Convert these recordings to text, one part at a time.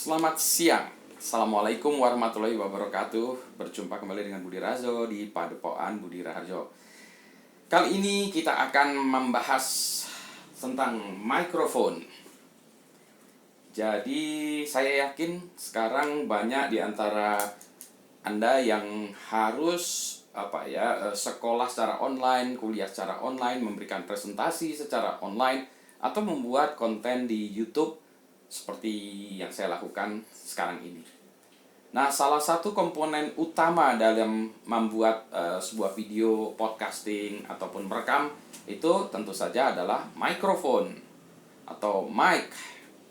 Selamat siang. Assalamualaikum warahmatullahi wabarakatuh. Berjumpa kembali dengan Budi Raharjo di Padepokan Budi Raharjo. Kali ini kita akan membahas tentang mikrofon. Jadi saya yakin sekarang banyak di antara Anda yang harus sekolah secara online, kuliah secara online, memberikan presentasi secara online, atau membuat konten di YouTube seperti yang saya lakukan sekarang ini. Nah, salah satu komponen utama dalam membuat sebuah video podcasting ataupun merekam itu tentu saja adalah mikrofon atau mic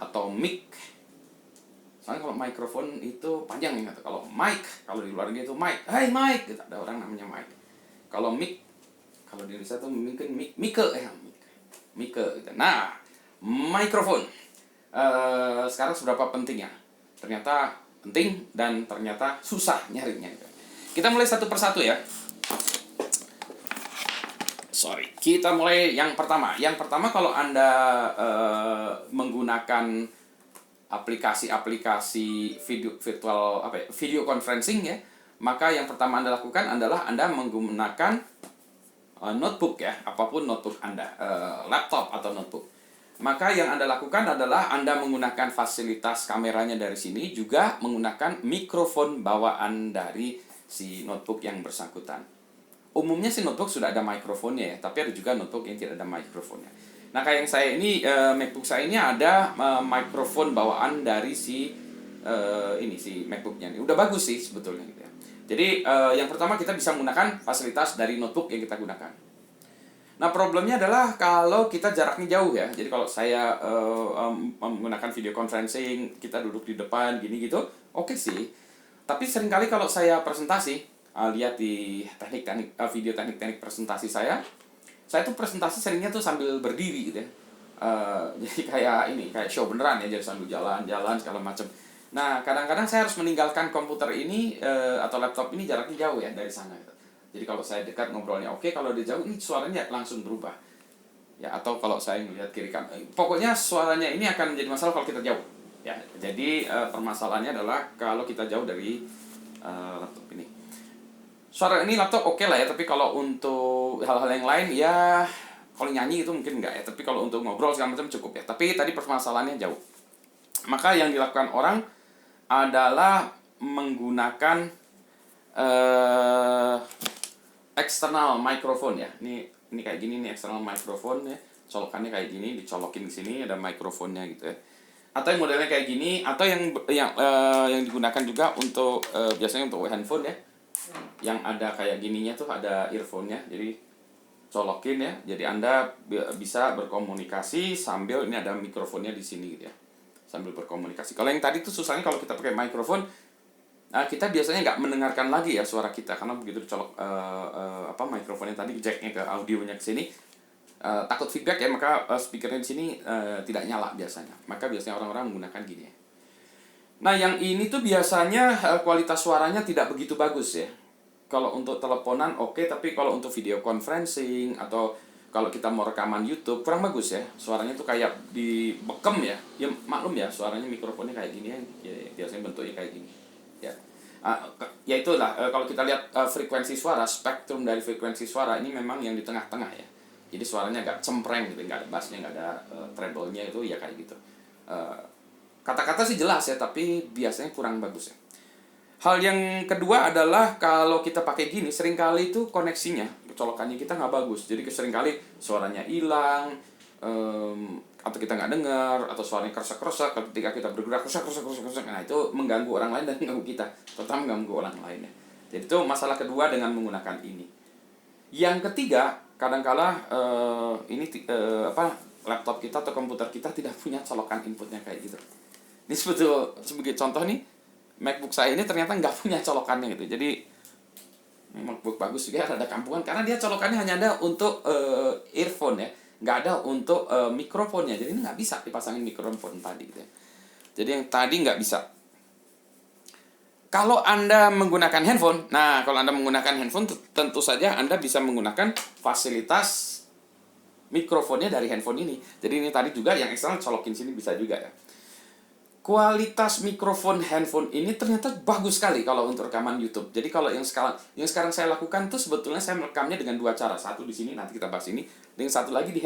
atau mic. Soalnya kalau mikrofon itu panjang ya, kalau mic, kalau di luar negeri itu mic. Hey mic, gitu. Ada orang namanya mic. Kalau mic, kalau di Indonesia itu mungkin mike gitu. Nah, mikrofon sekarang seberapa pentingnya? Ternyata penting dan ternyata susah nyarinya. Kita mulai satu persatu ya. Kita mulai yang pertama. Yang pertama, kalau Anda menggunakan aplikasi video conferencing ya, maka yang pertama Anda lakukan adalah Anda menggunakan notebook ya, apapun notebook Anda, laptop atau notebook. Maka yang Anda lakukan adalah Anda menggunakan fasilitas kameranya dari sini, juga menggunakan mikrofon bawaan dari si notebook yang bersangkutan. Umumnya si notebook sudah ada mikrofonnya ya, tapi ada juga notebook yang tidak ada mikrofonnya. Nah, kayak yang saya ini, MacBook saya ini ada mikrofon bawaan dari si MacBooknya ini. Udah bagus sih sebetulnya gitu ya. Jadi yang pertama kita bisa menggunakan fasilitas dari notebook yang kita gunakan. Nah, problemnya adalah kalau kita jaraknya jauh ya. Jadi kalau saya menggunakan video conferencing, kita duduk di depan gini gitu, oke sih. Tapi seringkali kalau saya presentasi, lihat di video teknik presentasi saya tuh presentasi seringnya tuh sambil berdiri gitu ya. Jadi kayak show beneran ya, jadi sambil jalan-jalan segala macam. Nah, kadang-kadang saya harus meninggalkan komputer ini atau laptop ini jaraknya jauh ya dari sana gitu. Jadi kalau saya dekat ngobrolnya oke, kalau dia jauh ini suaranya langsung berubah. Ya, atau kalau saya melihat kiri kanan. Pokoknya suaranya ini akan menjadi masalah kalau kita jauh. Ya, jadi permasalahannya adalah kalau kita jauh dari laptop ini. Suara ini laptop oke lah ya, tapi kalau untuk hal-hal yang lain ya, kalau nyanyi itu mungkin enggak ya, tapi kalau untuk ngobrol segala macam cukup ya. Tapi tadi permasalahannya jauh. Maka yang dilakukan orang adalah menggunakan external microphone ya. Ini kayak gini nih external microphone ya. Colokannya kayak gini, dicolokin di sini ada microphone-nya gitu ya. Atau yang modelnya kayak gini, atau yang digunakan juga untuk biasanya untuk handphone ya. Yang ada kayak gininya tuh ada earphone-nya. Jadi colokin ya. Jadi Anda bisa berkomunikasi sambil ini ada mikrofonnya di sini gitu ya. Sambil berkomunikasi. Kalau yang tadi tuh susahnya kalau kita pakai mikrofon, kita biasanya nggak mendengarkan lagi ya suara kita, karena begitu dicolok mikrofonnya tadi, jacknya ke audionya ke sini, takut feedback ya, maka speakernya di sini tidak nyala biasanya. Maka biasanya orang-orang menggunakan gini ya. Nah, yang ini tuh biasanya kualitas suaranya tidak begitu bagus ya. Kalau untuk teleponan oke, tapi kalau untuk video conferencing atau kalau kita mau rekaman YouTube kurang bagus ya. Suaranya tuh kayak dibekem ya. Ya maklum ya, suaranya mikrofonnya kayak gini ya, biasanya bentuknya kayak gini. Ya itulah kalau kita lihat frekuensi suara, spektrum dari frekuensi suara ini memang yang di tengah-tengah ya. Jadi suaranya agak cempreng gitu, nggak ada bassnya, nggak ada treble-nya, itu ya kayak gitu. Kata-kata sih jelas ya, tapi biasanya kurang bagus ya. Hal yang kedua adalah kalau kita pakai gini, seringkali itu koneksinya, colokannya kita nggak bagus. Jadi seringkali suaranya hilang, atau kita nggak dengar, atau suaranya kerusak-kerusak ketika kita bergerak, kerusak. Nah, itu mengganggu orang lain dan mengganggu kita, terutama mengganggu orang lain ya. Jadi itu masalah kedua dengan menggunakan ini. Yang ketiga, kadang-kala laptop kita atau komputer kita tidak punya colokan inputnya kayak gitu. Ini sebagai contoh nih, MacBook saya ini ternyata nggak punya colokannya gitu. Jadi MacBook bagus juga ada kampungan, karena dia colokannya hanya ada untuk earphone ya, nggak ada untuk mikrofonnya. Jadi ini nggak bisa dipasangin mikrofon tadi gitu ya. Jadi yang tadi nggak bisa. Kalau Anda menggunakan handphone, tentu saja Anda bisa menggunakan fasilitas mikrofonnya dari handphone ini. Jadi ini tadi juga yang eksternal colokin sini bisa juga ya. kualitas mikrofon handphone ini ternyata bagus sekali kalau untuk rekaman YouTube. Jadi kalau yang sekarang saya lakukan tuh sebetulnya saya merekamnya dengan dua cara. Satu di sini, nanti kita bahas ini, dengan satu lagi di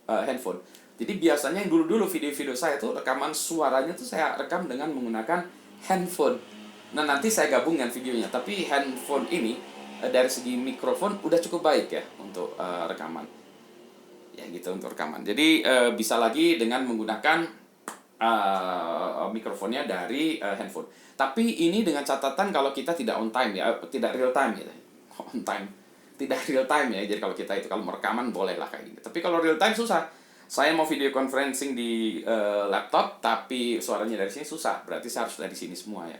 handphone. Jadi biasanya yang dulu-dulu video-video saya tuh rekaman suaranya tuh saya rekam dengan menggunakan handphone. Nah, nanti saya gabung dengan videonya. Tapi handphone ini dari segi mikrofon udah cukup baik ya untuk rekaman. Ya gitu untuk rekaman. Jadi bisa lagi dengan menggunakan mikrofonnya dari handphone. Tapi ini dengan catatan kalau kita tidak on time ya, tidak real time ya. On time. Tidak real time ya. Jadi kalau kita itu kalau merekaman boleh lah kayak gitu. Tapi kalau real time susah. Saya mau video conferencing di laptop tapi suaranya dari sini susah. Berarti saya harus dari sini semua ya.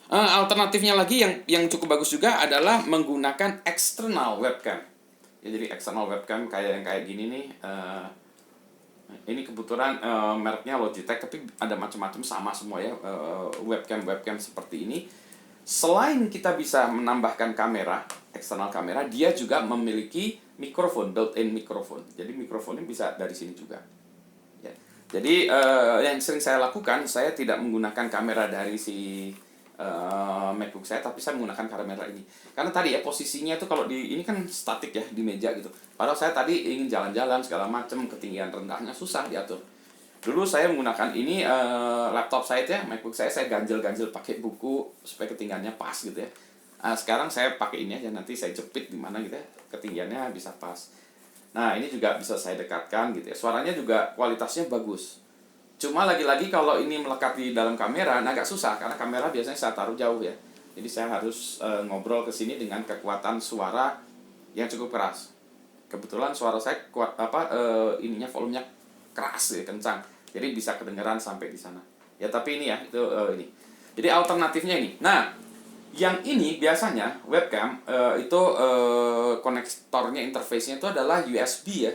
Alternatifnya lagi yang cukup bagus juga adalah menggunakan external webcam. Ya, jadi external webcam kayak yang kayak gini nih. Ini kebetulan mereknya Logitech, tapi ada macam-macam sama semua ya, webcam seperti ini. Selain kita bisa menambahkan kamera, eksternal kamera, dia juga memiliki mikrofon, built-in mikrofon. Jadi mikrofonnya bisa dari sini juga. Ya. Jadi yang sering saya lakukan, saya tidak menggunakan kamera dari si MacBook saya, tapi saya menggunakan kamera ini. Karena tadi ya posisinya itu kalau di ini kan statik ya di meja gitu. Padahal saya tadi ingin jalan-jalan segala macam, ketinggian rendahnya susah diatur. Dulu saya menggunakan ini laptop saya ya, MacBook saya ganjel-ganjel pakai buku supaya ketinggiannya pas gitu ya. Sekarang saya pakai ini aja, nanti saya jepit di mana gitu ya, ketinggiannya bisa pas. Nah, ini juga bisa saya dekatkan gitu ya. Suaranya juga kualitasnya bagus. Cuma lagi-lagi kalau ini melekat di dalam kamera, agak susah karena kamera biasanya saya taruh jauh ya. Jadi saya harus ngobrol ke sini dengan kekuatan suara yang cukup keras. Kebetulan suara saya kuat ininya volumenya keras ya, kencang. Jadi bisa kedengeran sampai di sana. Ya tapi ini ya itu ini. Jadi alternatifnya ini. Nah, yang ini biasanya webcam itu konektornya interface-nya itu adalah USB ya.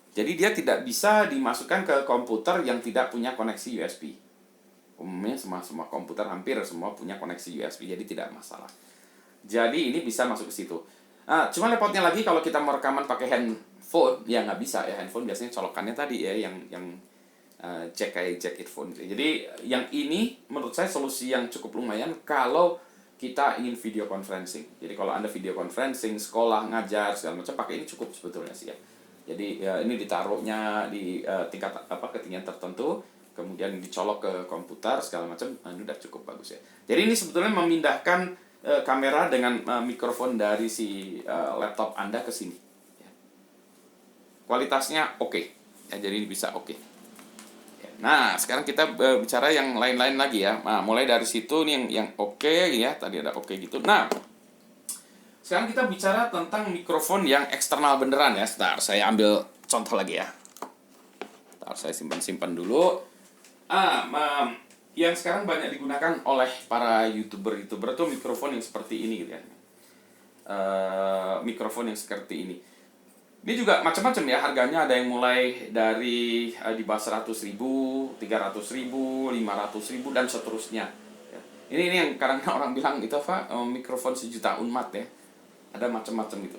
Jadi dia tidak bisa dimasukkan ke komputer yang tidak punya koneksi USB. Umumnya semua komputer hampir semua punya koneksi USB, jadi tidak masalah. Jadi ini bisa masuk ke situ. Cuma repotnya lagi kalau kita mau rekaman pakai handphone, ya nggak bisa ya. Handphone biasanya colokannya tadi ya yang jack kayak jack earphone. Jadi yang ini menurut saya solusi yang cukup lumayan kalau kita ingin video conferencing. Jadi kalau Anda video conferencing, sekolah, ngajar segala macam pakai ini cukup sebetulnya sih ya. Jadi ya, ini ditaruhnya di tingkat ketinggian tertentu, kemudian dicolok ke komputer segala macam, ini udah cukup bagus ya. Jadi ini sebetulnya memindahkan kamera dengan mikrofon dari si laptop Anda ke sini. Ya. Kualitasnya oke. Ya, jadi bisa oke. Ya. Nah, sekarang kita bicara yang lain-lain lagi ya. Nah, mulai dari situ nih yang oke ya, tadi ada oke gitu. Nah, sekarang kita bicara tentang mikrofon yang eksternal beneran ya. Sebentar, saya ambil contoh lagi ya. Sebentar, saya simpan dulu. Yang sekarang banyak digunakan oleh para YouTuber tuh mikrofon yang seperti ini gitu ya. Mikrofon yang seperti ini. Ini juga macam-macam ya harganya, ada yang mulai dari di bawah 100.000, 300.000, 500.000 dan seterusnya. Ya. Ini yang kadang orang bilang itu mikrofon sejuta umat ya. Ada macam-macam gitu.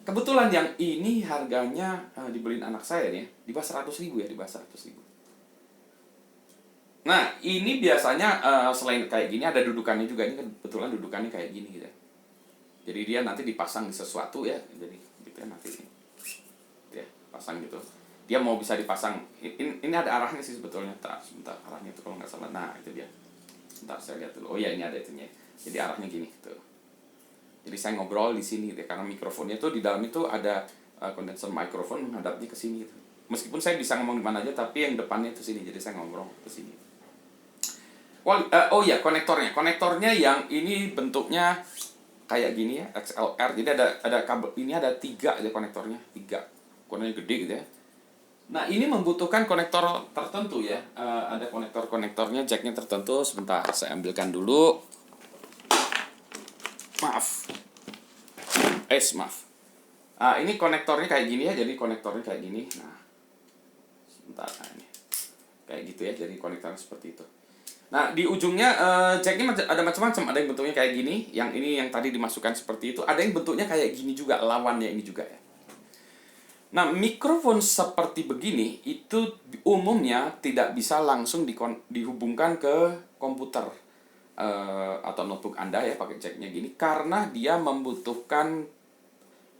Kebetulan yang ini harganya dibeliin anak saya nih, di bawah 100.000 ya, di bawah 100.000. Nah, ini biasanya selain kayak gini ada dudukannya juga. Ini kebetulan dudukannya kayak gini gitu ya. Jadi dia nanti dipasang di sesuatu ya. Jadi gitu ya nanti ya, pasang gitu. Dia mau bisa dipasang. Ini ada arahnya sih sebetulnya. Sebentar, arahnya itu kalau nggak salah. Nah, itu dia. Sebentar saya lihat dulu. Oh ya, ini ada itunya. Jadi arahnya gini tuh. Jadi saya ngobrol di sini gitu, karena mikrofonnya tuh di dalam itu ada kondenser mikrofon menghadapnya ke sini gitu. Meskipun saya bisa ngomong di mana aja, tapi yang depannya itu sini, jadi saya ngobrol ke sini. Oh ya, konektornya yang ini bentuknya kayak gini ya, XLR. Jadi ada kabel, ini ada 3 aja konektornya, 3. Konektornya gede gitu ya. Nah, ini membutuhkan konektor tertentu ya. Ada konektornya, jacknya tertentu. Sebentar, saya ambilkan dulu. Maaf. Ini konektornya kayak gini ya, jadi konektornya kayak gini. Nah, sebentar, ini kayak gitu ya, jadi konektornya seperti itu. Nah, di ujungnya jacknya ada macam-macam. Ada yang bentuknya kayak gini, yang ini yang tadi dimasukkan seperti itu. Ada yang bentuknya kayak gini juga, lawannya ini juga ya. Nah, mikrofon seperti begini itu umumnya tidak bisa langsung dihubungkan ke komputer atau notebook Anda ya, pakai jacknya gini, karena dia membutuhkan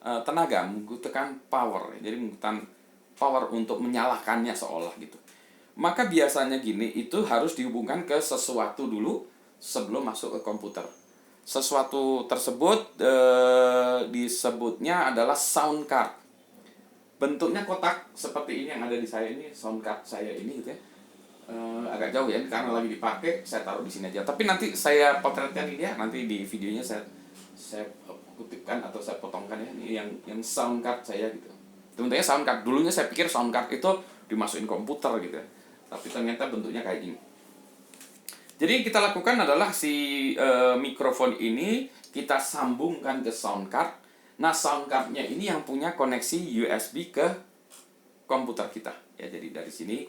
tenaga, membutuhkan power. Jadi membutuhkan power untuk menyalakannya seolah gitu. Maka biasanya gini, itu harus dihubungkan ke sesuatu dulu sebelum masuk ke komputer. Sesuatu tersebut disebutnya adalah sound card. Bentuknya kotak seperti ini yang ada di saya ini, sound card saya ini gitu ya. Agak jauh ya, karena lagi dipakai, saya taruh di sini aja. Tapi nanti saya potretkan ini ya, nanti di videonya saya kutipkan atau saya potongkan ya. Ini yang sound card saya gitu. Tentunya sound card, dulunya saya pikir sound card itu dimasukin komputer gitu ya. Tapi ternyata bentuknya kayak gini. Jadi yang kita lakukan adalah si mikrofon ini kita sambungkan ke sound card. Nah, sound card-nya ini yang punya koneksi USB ke komputer kita. Ya, jadi dari sini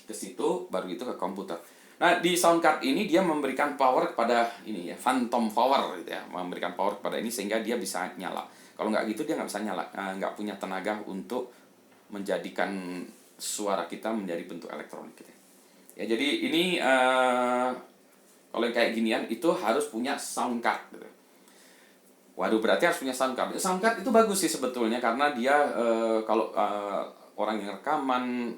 ke situ, baru itu ke komputer. Nah, di sound card ini dia memberikan power kepada ini ya, phantom power gitu ya, memberikan power kepada ini sehingga dia bisa nyala. Kalau nggak gitu dia nggak bisa nyala, nggak punya tenaga untuk menjadikan suara kita menjadi bentuk elektronik gitu ya. Ya, jadi ini kalau yang kayak ginian itu harus punya sound card gitu. Waduh, berarti harus punya sound card. Sound card itu bagus sih sebetulnya karena dia kalau orang yang rekaman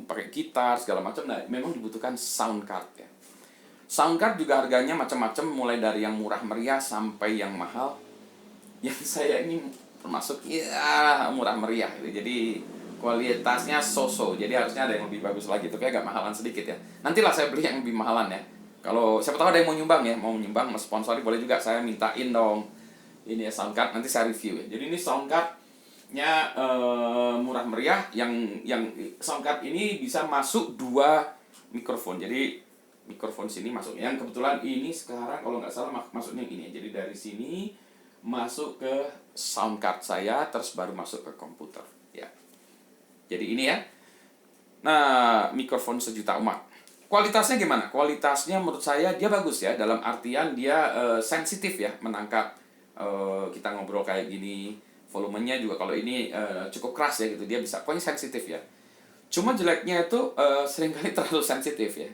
pakai gitar segala macam, nah memang dibutuhkan sound card ya. Sound card juga harganya macam-macam, mulai dari yang murah meriah sampai yang mahal. Yang saya ini termasuk ya murah meriah gitu. Jadi kualitasnya so-so. Jadi harusnya ada yang lebih bagus lagi. Tapi agak mahalan sedikit ya. Nantilah saya beli yang lebih mahalan ya. Kalau siapa tahu ada yang mau nyumbang ya, mau nyumbang, mau sponsori boleh juga, saya mintain dong. Ini ya sound card, nanti saya review ya. Jadi ini sound card-nya murah meriah, yang sound card ini bisa masuk 2 mikrofon. Jadi mikrofon sini masuk. Yang kebetulan ini sekarang kalau nggak salah masuknya ini. Jadi dari sini masuk ke sound card saya, terus baru masuk ke komputer ya. Jadi ini ya. Nah, mikrofon sejuta umat. Kualitasnya gimana? Kualitasnya menurut saya dia bagus ya, dalam artian dia sensitif ya, menangkap kita ngobrol kayak gini. Volumenya juga kalau ini cukup keras ya gitu, dia bisa, pokoknya sensitif ya. Cuma jeleknya itu seringkali terlalu sensitif ya.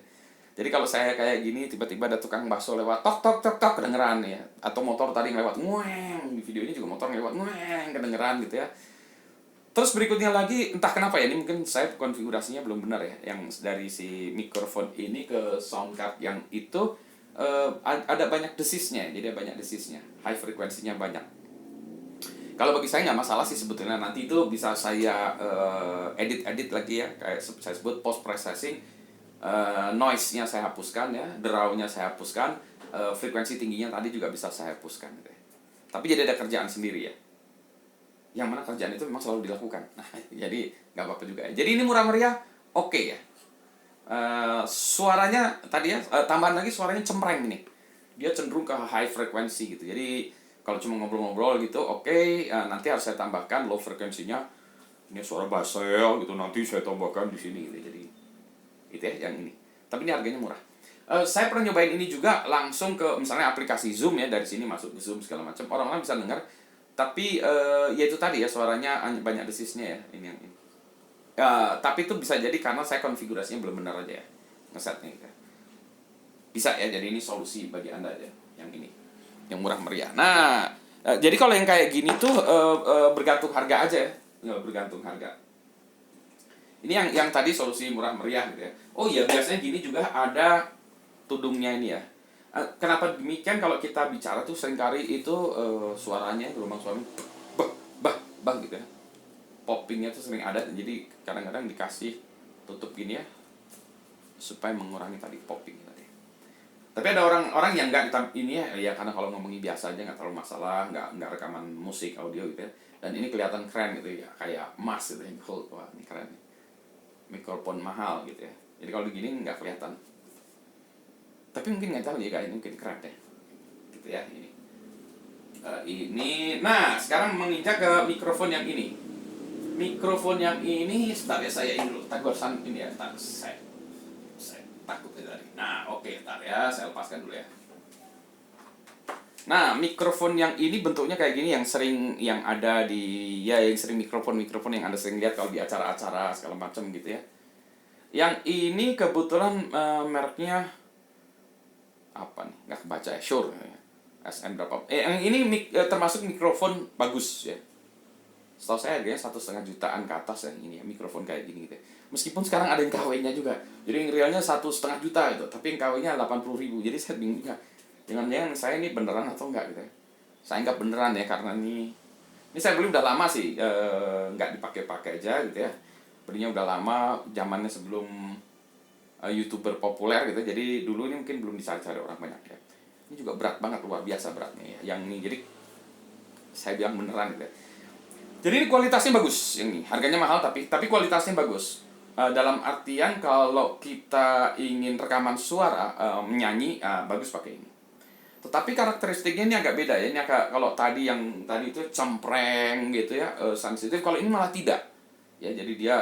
Jadi kalau saya kayak gini, tiba-tiba ada tukang bakso lewat, tok tok tok tok, kedengeran ya. Atau motor tadi lewat, ngueng. Di video ini juga motor lewat, ngueng, kedengeran gitu ya. Terus berikutnya lagi, entah kenapa ya, ini mungkin saya konfigurasinya belum benar ya, yang dari si mikrofon ini ke sound card yang itu ada banyak desisnya, jadi ada banyak desisnya, high frekuensinya banyak. Kalau bagi saya nggak masalah sih sebetulnya, nanti itu bisa saya edit lagi ya, kayak saya sebut post processing. Noise-nya saya hapuskan ya, draw-nya saya hapuskan, frekuensi tingginya tadi juga bisa saya hapuskan gitu ya. Tapi jadi ada kerjaan sendiri ya, yang mana kerjaan itu memang selalu dilakukan. Nah, jadi nggak apa-apa juga ya. Jadi ini murah meriah, oke ya. Suaranya tadi ya, tambahan lagi suaranya cempreng nih. Dia cenderung ke high frekuensi gitu. Jadi kalau cuma ngobrol-ngobrol gitu, oke. Nanti harus saya tambahkan low frekuensinya. Ini suara bass saya gitu, nanti saya tambahkan di sini gitu. Jadi itu ya yang ini. Tapi ini harganya murah. Saya pernah nyobain ini juga langsung ke misalnya aplikasi Zoom ya, dari sini masuk ke Zoom segala macam. Orang-orang bisa dengar. Tapi ya itu tadi ya, suaranya banyak desisnya ya, ini yang ini. Tapi itu bisa jadi karena saya konfigurasinya belum benar aja ya, ngesetnya gitu. Bisa ya, jadi ini solusi bagi Anda aja yang ini, yang murah meriah. Nah, jadi kalau yang kayak gini tuh bergantung harga aja ya, bergantung harga. Ini yang tadi solusi murah meriah gitu ya. Oh iya, biasanya gini juga ada tudungnya ini ya. Kenapa demikian? Kalau kita bicara tuh seringkali itu suaranya, gelombang suaranya bah gitu ya. Poppingnya tuh sering ada, jadi kadang-kadang dikasih tutup gini ya, supaya mengurangi tadi popping tadi. Tapi ada orang yang nggak ini ya karena kalau ngomongin biasa aja nggak terlalu masalah, nggak rekaman musik audio gitu ya. Dan ini kelihatan keren gitu ya, kayak emas gitu ya, gold. Wah, ini keren nih. Mikrofon mahal gitu ya. Jadi kalau begini nggak kelihatan. Tapi mungkin nggak tahu ya, kayak ini mungkin keren deh. Gitu ya ini. Ini, nah sekarang menginjak ke mikrofon yang ini. Mikrofon yang ini, sebentar ya, saya ini dulu. Tagosan ini ya, saya takut ya tadi. Nah, oke, ntar ya, saya lepaskan dulu ya. Nah, mikrofon yang ini bentuknya kayak gini yang sering yang ada di ya yang sering mikrofon yang Anda sering lihat kalau di acara-acara segala macam gitu ya. Yang ini kebetulan mereknya apa nih? Nggak kebaca ya. Shure. Ya. SN berapa? Yang ini termasuk mikrofon bagus ya. Setahu saya harganya 1,5 jutaan ke atas yang ini ya, mikrofon kayak gini gitu ya. Meskipun sekarang ada yang KW-nya juga. Jadi yang realnya 1,5 juta itu, tapi yang KW-nya 80.000. Jadi saya bingung juga. Jangan-jangan saya ini beneran atau enggak gitu ya. Saya anggap beneran ya karena ini saya beli udah lama sih, nggak dipakai-pakai aja gitu ya. Belinya udah lama, zamannya sebelum YouTuber populer gitu. Jadi dulu ini mungkin belum dicari-cari orang banyak ya. Ini juga berat banget, luar biasa beratnya ya. Yang ini jadi saya bilang beneran gitu ya. Jadi ini kualitasnya bagus yang ini. Harganya mahal tapi kualitasnya bagus. Dalam artian kalau kita ingin rekaman suara, menyanyi, bagus pakai ini. Tetapi karakteristiknya ini agak beda ya. Ini agak kalau tadi itu cempreng gitu ya, sensitif. Kalau ini malah tidak. Ya, jadi dia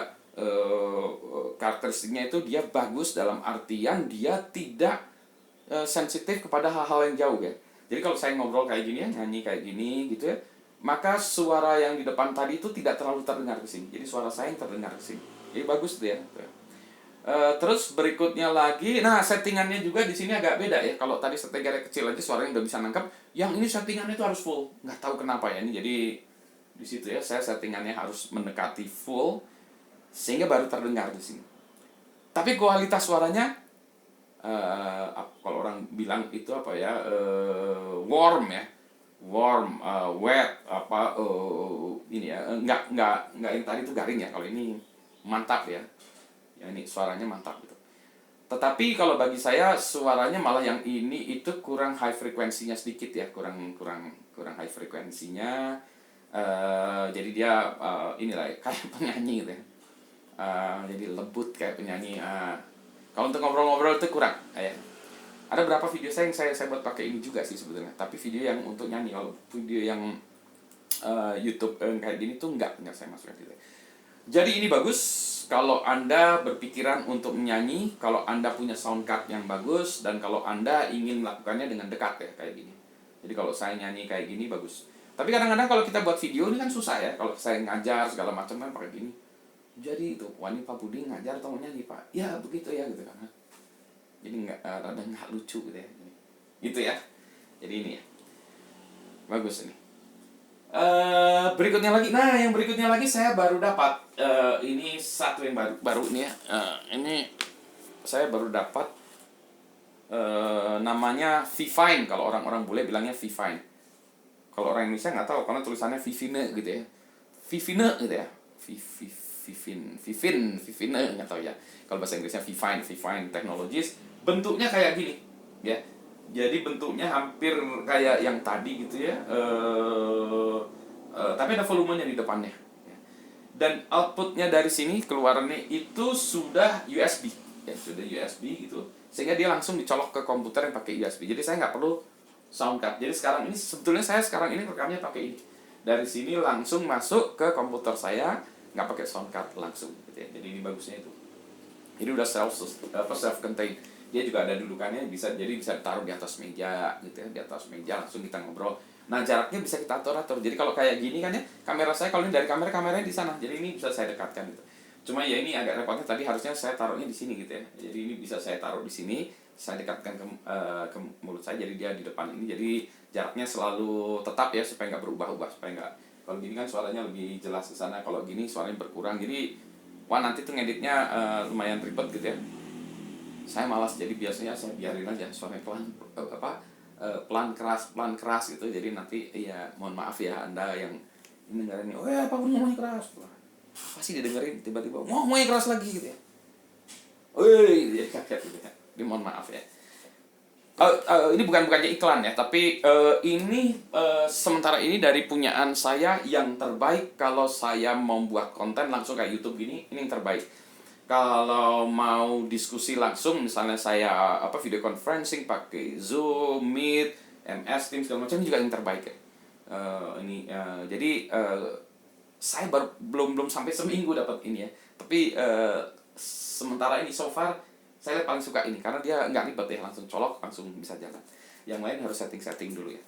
karakteristiknya itu dia bagus dalam artian dia tidak sensitif kepada hal-hal yang jauh ya. Jadi kalau saya ngobrol kayak gini ya, nyanyi kayak gini gitu ya, maka suara yang di depan tadi itu tidak terlalu terdengar ke sini. Jadi suara saya yang terdengar ke sini. Jadi bagus tuh ya. Terus berikutnya lagi, nah settingannya juga di sini agak beda ya. Kalau tadi settingannya kecil aja suaranya udah bisa nangkep, yang ini settingannya itu harus full. Nggak tahu kenapa ya ini. Jadi di situ ya saya settingannya harus mendekati full sehingga baru terdengar di sini. Tapi kualitas suaranya kalau orang bilang itu apa ya, warm ya, warm, wet apa ini ya, nggak yang tadi itu garing ya. Kalau ini mantap ya. Ya ini suaranya mantap gitu. Tetapi kalau bagi saya suaranya malah yang ini itu kurang high frekuensinya sedikit ya, kurang high frekuensinya. Jadi dia inilah ya, kayak penyanyi gitu ya. Jadi lembut kayak penyanyi. Kalau untuk ngobrol-ngobrol itu kurang ya. Ada beberapa video saya yang saya buat pakai ini juga sih sebetulnya. Tapi video yang untuk nyanyi, kalau video yang YouTube kayak gini tuh enggak saya masukin gitu. Jadi ini bagus kalau Anda berpikiran untuk menyanyi, kalau Anda punya sound card yang bagus, dan kalau Anda ingin melakukannya dengan dekat ya, kayak gini. Jadi kalau saya nyanyi kayak gini, bagus. Tapi kadang-kadang kalau kita buat video ini kan susah ya, kalau saya ngajar segala macam kan pakai gini. Jadi itu, wah ini Pak Budi ngajar atau nyanyi Pak? Ya begitu ya gitu kan. Jadi rada nggak lucu gitu ya. Gitu ya. Jadi ini ya. Bagus ini. Berikutnya lagi, nah yang berikutnya lagi saya baru dapat ini satu yang baru ini ya. Ini saya baru dapat namanya Vivine, kalau orang-orang bule bilangnya Vivine. Kalau orang Indonesia nggak tahu karena tulisannya Vivine gitu ya. Vivine gitu ya. Vivine nggak tahu ya. Kalau bahasa Inggrisnya Vivine Technologies. Bentuknya kayak gini ya. Jadi bentuknya hampir kayak yang tadi gitu ya, tapi ada volumenya di depannya. Dan outputnya dari sini keluarannya itu sudah USB, ya sudah USB gitu, sehingga dia langsung dicolok ke komputer yang pakai USB. Jadi saya nggak perlu sound card. Jadi sebetulnya saya sekarang ini rekamnya pakai ini. Dari sini langsung masuk ke komputer saya, nggak pakai sound card langsung. Gitu ya. Jadi ini bagusnya itu. Jadi udah self contained. Dia juga ada dudukannya, bisa ditaruh di atas meja gitu ya, di atas meja langsung kita ngobrol. Nah jaraknya bisa kita atur. Jadi kalau kayak gini kan ya, kamera saya kalau ini dari kameranya di sana, jadi ini bisa saya dekatkan gitu. Cuma ya ini agak repotnya tadi harusnya saya taruhnya di sini gitu ya. Jadi ini bisa saya taruh di sini, saya dekatkan ke mulut saya, jadi dia di depan ini. Jadi jaraknya selalu tetap ya supaya nggak berubah-ubah, supaya nggak, kalau gini kan suaranya lebih jelas ke sana, kalau gini suaranya berkurang. Jadi wah nanti tuh ngeditnya lumayan ribet gitu ya. Saya malas, jadi biasanya saya biarin aja suaranya pelan keras gitu. Jadi nanti ya mohon maaf ya Anda yang dengerin, oh ya Pak Budi ngomongnya keras, pasti didengerin tiba-tiba ngomongnya keras lagi gitu ya. Jadi kaget gitu ya. Jadi mohon maaf ya. Ini bukannya iklan ya, tapi ini sementara ini dari punyaan saya yang terbaik. Kalau saya mau buat konten langsung kayak YouTube gini, ini yang terbaik. Kalau mau diskusi langsung, misalnya saya video conferencing pakai Zoom, Meet, MS Teams segala macam, ini juga yang terbaik ya. Jadi saya belum sampai seminggu dapat ini ya. Tapi sementara ini so far saya paling suka ini karena dia nggak ribet ya, langsung colok langsung bisa jalan. Yang lain harus setting dulu ya.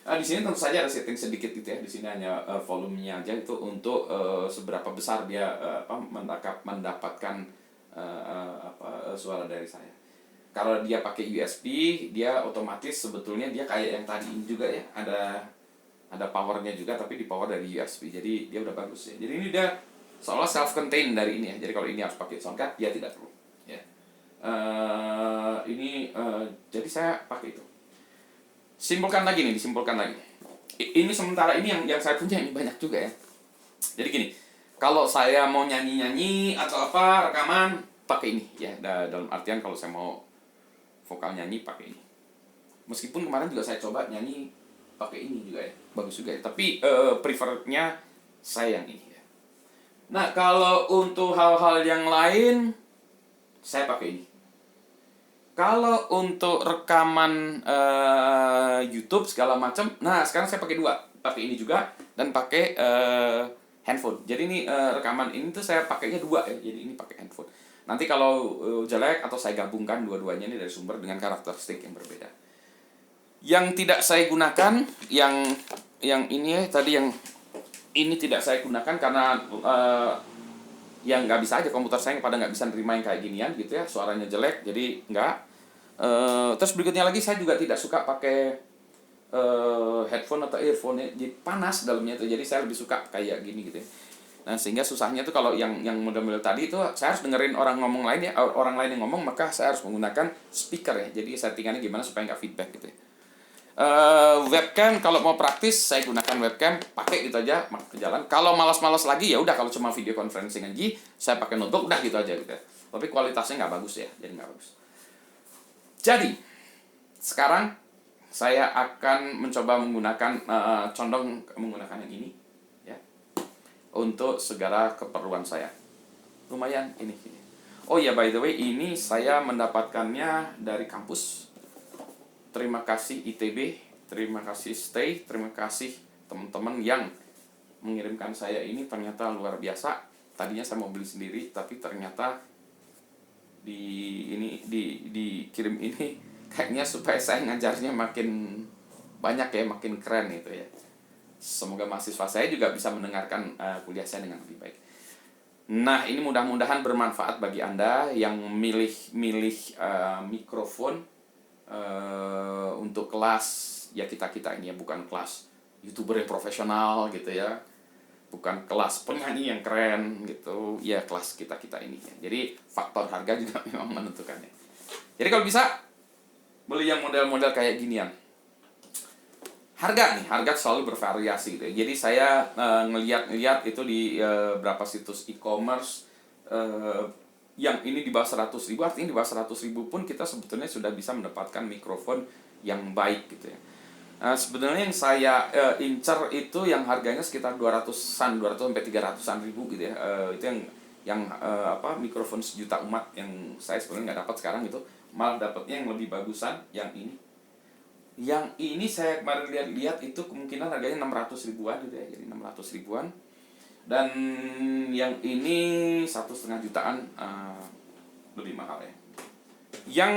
Di sini tentu saja ada setting sedikit gitu ya. Di sini hanya volumenya aja itu untuk seberapa besar dia mendapatkan suara dari saya. Kalau dia pakai USB, dia otomatis sebetulnya dia kayak yang tadi ini juga ya, ada powernya juga tapi di power dari USB. Jadi dia udah bagus ya. Jadi ini dia seolah self contained dari ini ya. Jadi kalau ini harus pakai sound card, dia tidak perlu. Ya. Jadi saya pakai itu. Disimpulkan lagi. Ini sementara ini yang saya punya ini banyak juga ya. Jadi gini, kalau saya mau nyanyi-nyanyi atau apa rekaman pakai ini ya. Dalam artian kalau saya mau vokal nyanyi pakai ini. Meskipun kemarin juga saya coba nyanyi pakai ini juga ya, bagus juga ya. Tapi prefernya saya yang ini ya. Nah kalau untuk hal-hal yang lain saya pakai ini. Kalau untuk rekaman YouTube segala macam, nah sekarang saya pakai ini juga dan pakai handphone. Jadi ini rekaman ini tuh saya pakainya dua ya. Jadi ini pakai handphone. Nanti kalau jelek atau saya gabungkan dua-duanya ini dari sumber dengan karakteristik yang berbeda. Yang tidak saya gunakan, yang ini ya tadi yang ini tidak saya gunakan karena yang nggak bisa aja komputer saya pada nggak bisa nerima yang kayak ginian gitu ya, suaranya jelek jadi nggak. Terus berikutnya lagi saya juga tidak suka pakai headphone atau earphone, jadi panas dalamnya tuh, jadi saya lebih suka kayak gini gitu ya. Nah sehingga susahnya tuh kalau yang model-model tadi itu saya harus dengerin orang ngomong lain ya, orang lain yang ngomong, maka saya harus menggunakan speaker ya. Jadi settingannya gimana supaya nggak feedback gitu ya. Webcam kalau mau praktis saya gunakan webcam, pakai gitu aja ke jalan. Kalau malas-malas lagi ya udah, kalau cuma video conferencing aja saya pakai notebook, udah gitu aja gitu ya. Tapi kualitasnya nggak bagus ya, jadi nggak bagus. Jadi sekarang saya akan mencoba menggunakan condong menggunakan yang ini ya untuk segala keperluan saya. Lumayan ini. Oh ya, by the way, ini saya mendapatkannya dari kampus. Terima kasih ITB, terima kasih Stay, terima kasih teman-teman yang mengirimkan saya ini, ternyata luar biasa. Tadinya saya mau beli sendiri, tapi ternyata dikirim ini kayaknya supaya saya ngajarnya makin banyak ya, makin keren gitu ya. Semoga mahasiswa saya juga bisa mendengarkan kuliah saya dengan lebih baik. Nah, ini mudah-mudahan bermanfaat bagi Anda yang milih mikrofon untuk kelas ya kita ini ya, bukan kelas YouTuber yang profesional gitu ya, bukan kelas penyanyi yang keren gitu ya, kelas kita ini ya. Jadi faktor harga juga memang menentukannya. Jadi kalau bisa beli yang model-model kayak ginian. Harga selalu bervariasi gitu ya. Jadi saya ngeliat itu di berapa situs e-commerce, yang ini di bawah 100.000, artinya di bawah 100.000 pun kita sebetulnya sudah bisa mendapatkan mikrofon yang baik gitu ya. Sebenarnya yang saya incer itu yang harganya sekitar 200 sampai 300-an ribu gitu ya. Itu yang mikrofon sejuta umat yang saya sebenarnya nggak dapat sekarang itu, malah dapatnya yang lebih bagusan yang ini. Yang ini saya kemarin lihat itu kemungkinan harganya 600 ribuan gitu ya, jadi 600 ribuan. Dan yang ini 1,5 jutaan, lebih mahal ya. Yang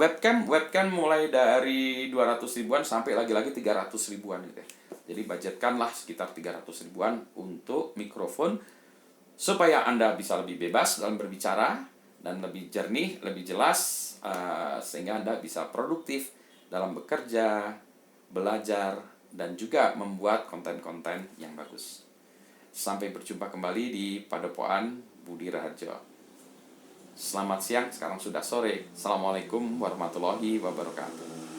webcam mulai dari 200 ribuan sampai lagi-lagi 300 ribuan gitu ya. Jadi budgetkanlah sekitar 300 ribuan untuk mikrofon supaya Anda bisa lebih bebas dalam berbicara dan lebih jernih, lebih jelas, sehingga Anda bisa produktif dalam bekerja, belajar, dan juga membuat konten-konten yang bagus. Sampai berjumpa kembali di Padepokan Budi Raharjo. Selamat siang, sekarang sudah sore. Assalamualaikum warahmatullahi wabarakatuh.